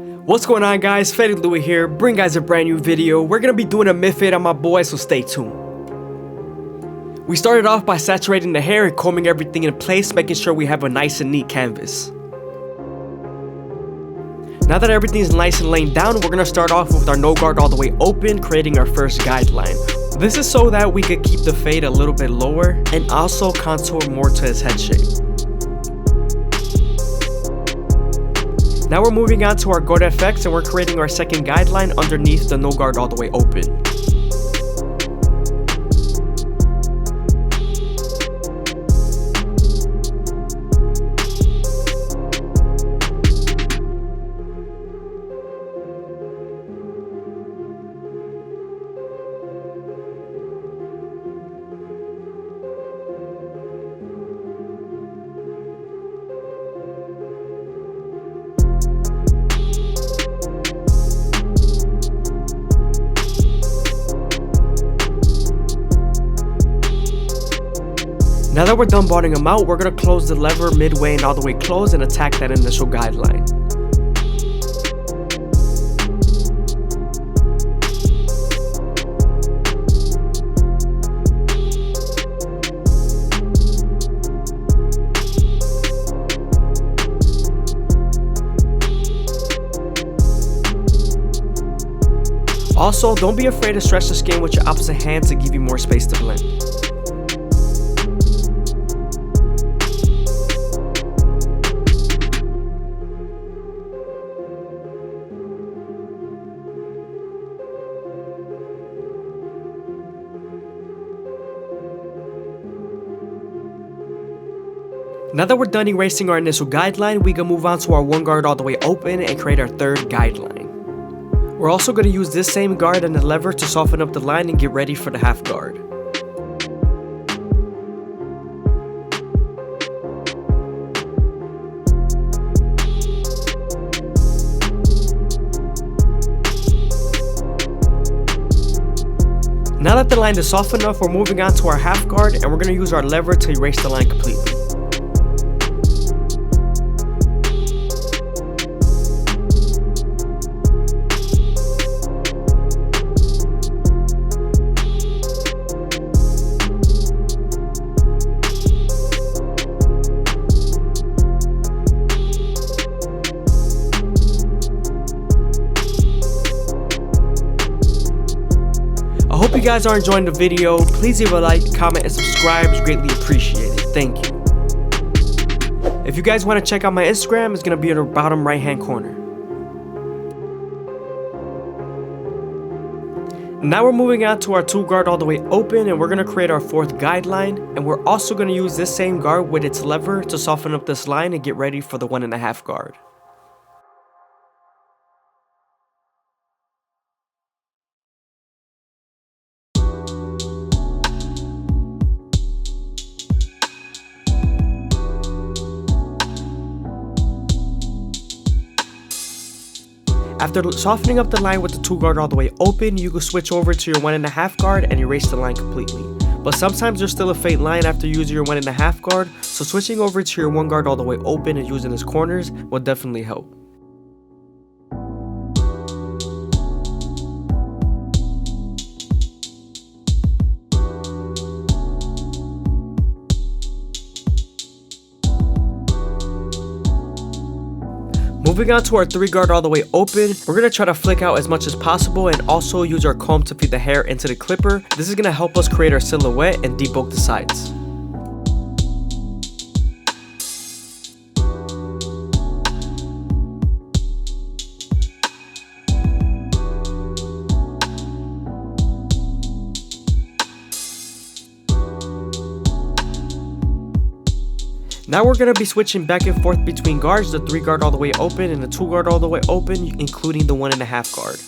What's going on, guys? FadeitLuie here, bring guys a brand new video. We're gonna be doing a mid fade on my boy, so stay tuned. We started off by saturating the hair and combing everything in place, making sure we have a nice and neat canvas. Now that everything's nice and laying down, we're gonna start off with our no guard all the way open, creating our first guideline. This is so that we could keep the fade a little bit lower and also contour more to his head shape. Now we're moving on to our guard effects and we're creating our second guideline underneath the no guard all the way open. Now that we're done bottoming them out, we're going to close the lever midway and all the way close and attack that initial guideline. Also, don't be afraid to stretch the skin with your opposite hand to give you more space to blend. Now that we're done erasing our initial guideline, we can move on to our one guard all the way open and create our third guideline. We're also going to use this same guard and the lever to soften up the line and get ready for the half guard. Now that the line is soft enough, we're moving on to our half guard and we're going to use our lever to erase the line completely. I hope you guys are enjoying the video. Please leave a like, comment, and subscribe. It's greatly appreciated. Thank you. If you guys want to check out my Instagram, it's going to be in the bottom right hand corner. Now we're moving on to our two guard all the way open and we're going to create our fourth guideline. And we're also going to use this same guard with its lever to soften up this line and get ready for the 1.5 guard. After softening up the line with the 2 guard all the way open, you can switch over to your 1.5 guard and erase the line completely. But sometimes there's still a faint line after using your 1.5 guard, so switching over to your 1 guard all the way open and using its corners will definitely help. Moving on to our 3 guard all the way open, we're going to try to flick out as much as possible and also use our comb to feed the hair into the clipper. This is going to help us create our silhouette and debulk the sides. Now we're going to be switching back and forth between guards, the 3 guard all the way open and the 2 guard all the way open, including the 1.5 guard.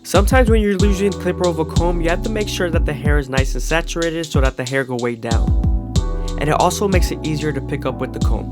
Sometimes when you're using the clipper over comb, you have to make sure that the hair is nice and saturated so that the hair go way down. and it also makes it easier to pick up with the comb.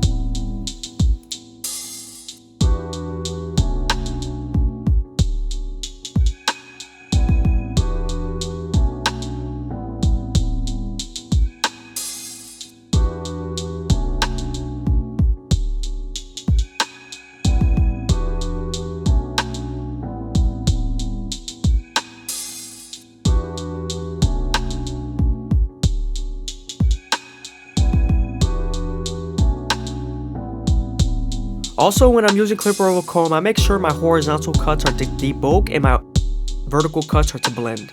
Also, when I'm using clipper over comb, I make sure my horizontal cuts are to debulk and my vertical cuts are to blend.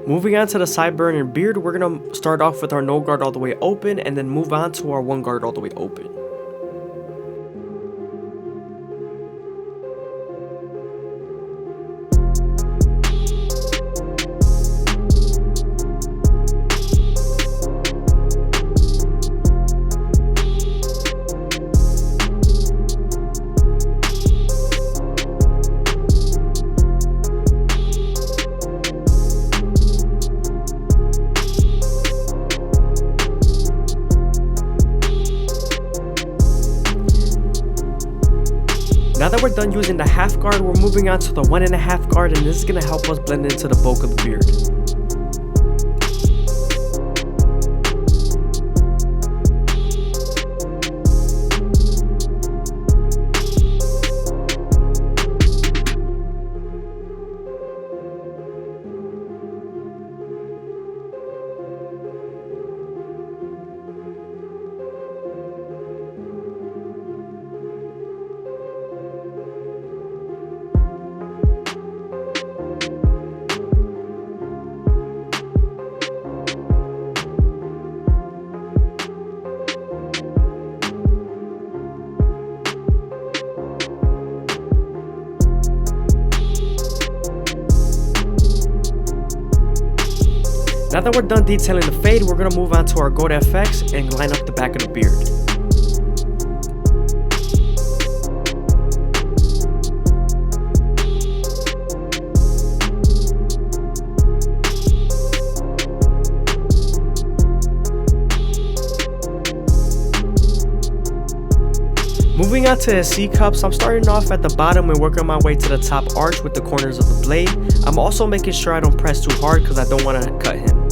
Moving on to the sideburn and beard, we're going to start off with our no guard all the way open and then move on to our one guard all the way open. Now that we're done using the half guard, we're moving on to the 1.5 guard, and this is going to help us blend into the bulk of the beard. Now that we're done detailing the fade, we're going to move on to our Gold FX and line up the back of the beard. Moving on to his C-cups, I'm starting off at the bottom and working my way to the top arch with the corners of the blade. I'm also making sure I don't press too hard because I don't want to cut him.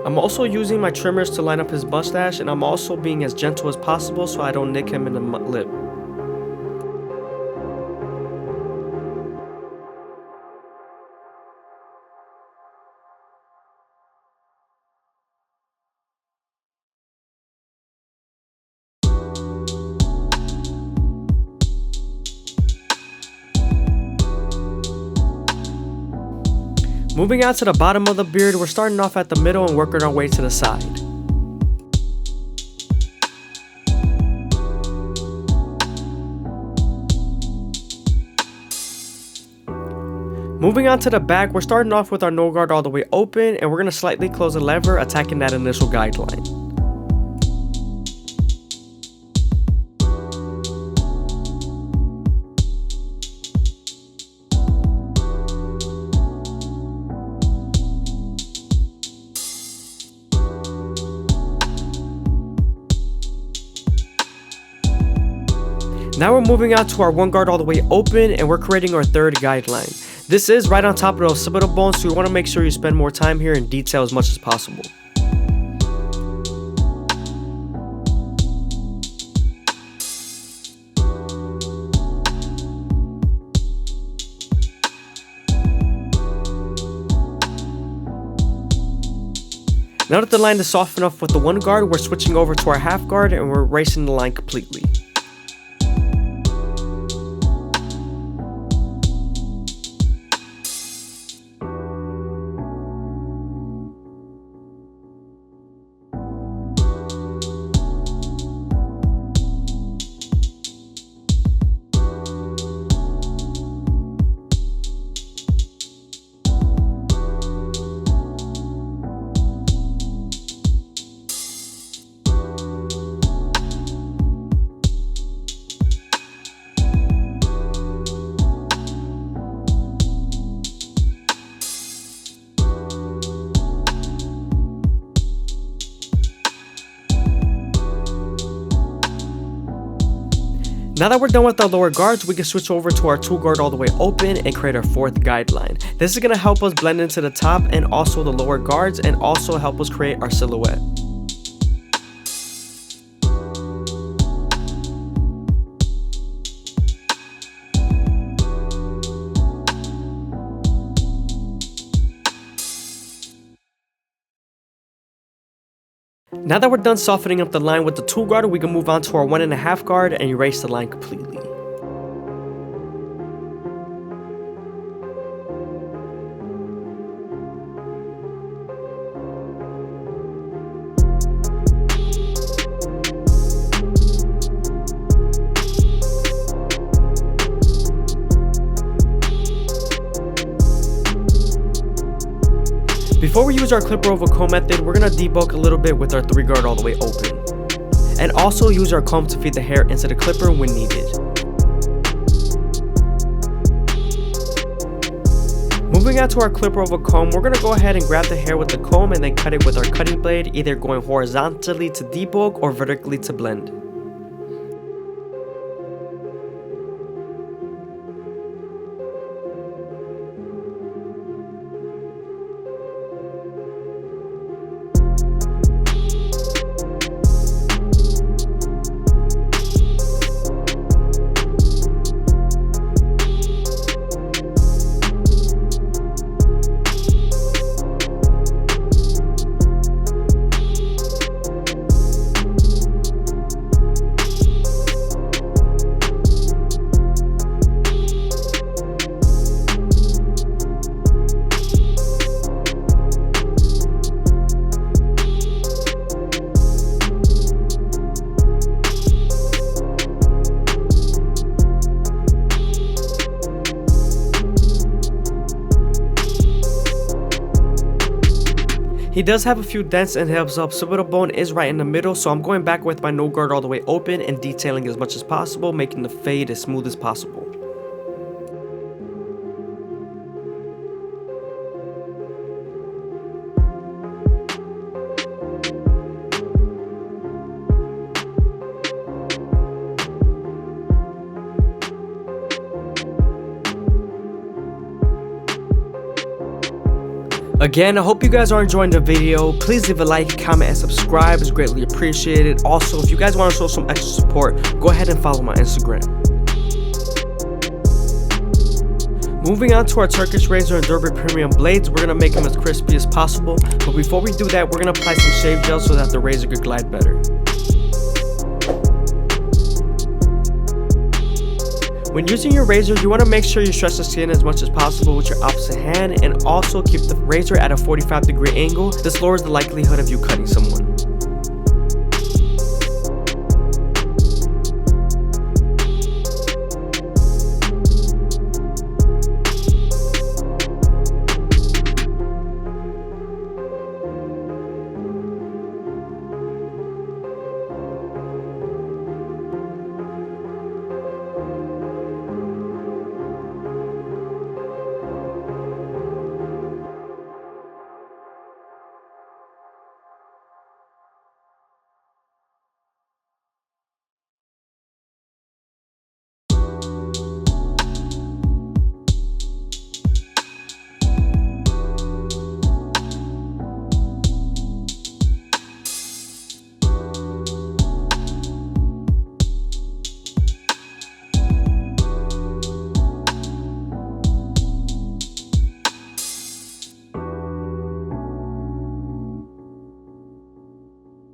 I'm also using my trimmers to line up his mustache, and I'm also being as gentle as possible so I don't nick him in the lip. Moving on to the bottom of the beard, we're starting off at the middle and working our way to the side. Moving on to the back, we're starting off with our no guard all the way open, and we're going to slightly close the lever, attacking that initial guideline. Now we're moving on to our one guard all the way open, and we're creating our third guideline. This is right on top of the occipital bone, so you want to make sure you spend more time here and detail as much as possible. Now that the line is soft enough with the one guard, we're switching over to our half guard and we're erasing the line completely. Now that we're done with our lower guards, we can switch over to our 2 guard all the way open and create our 4th guideline. This is going to help us blend into the top and also the lower guards, and also help us create our silhouette. Now that we're done softening up the line with the 2 guard, we can move on to our 1.5 guard and erase the line completely. Before we use our clipper over comb method, we're going to debulk a little bit with our 3 guard all the way open. And also use our comb to feed the hair into the clipper when needed. Moving on to our clipper over comb, we're going to go ahead and grab the hair with the comb and then cut it with our cutting blade, either going horizontally to debulk or vertically to blend. He does have a few dents and his occipital bone is right in the middle, so I'm going back with my no guard all the way open and detailing as much as possible, making the fade as smooth as possible. Again, I hope you guys are enjoying the video. Please leave a like, comment, and subscribe. It's greatly appreciated. Also, if you guys want to show some extra support, go ahead and follow my Instagram. Moving on to our Turkish razor and Derby premium blades, we're going to make them as crispy as possible. But before we do that, we're going to apply some shave gel so that the razor could glide better. When using your razor, you want to make sure you stretch the skin as much as possible with your opposite hand, and also keep the razor at a 45-degree angle. This lowers the likelihood of you cutting someone.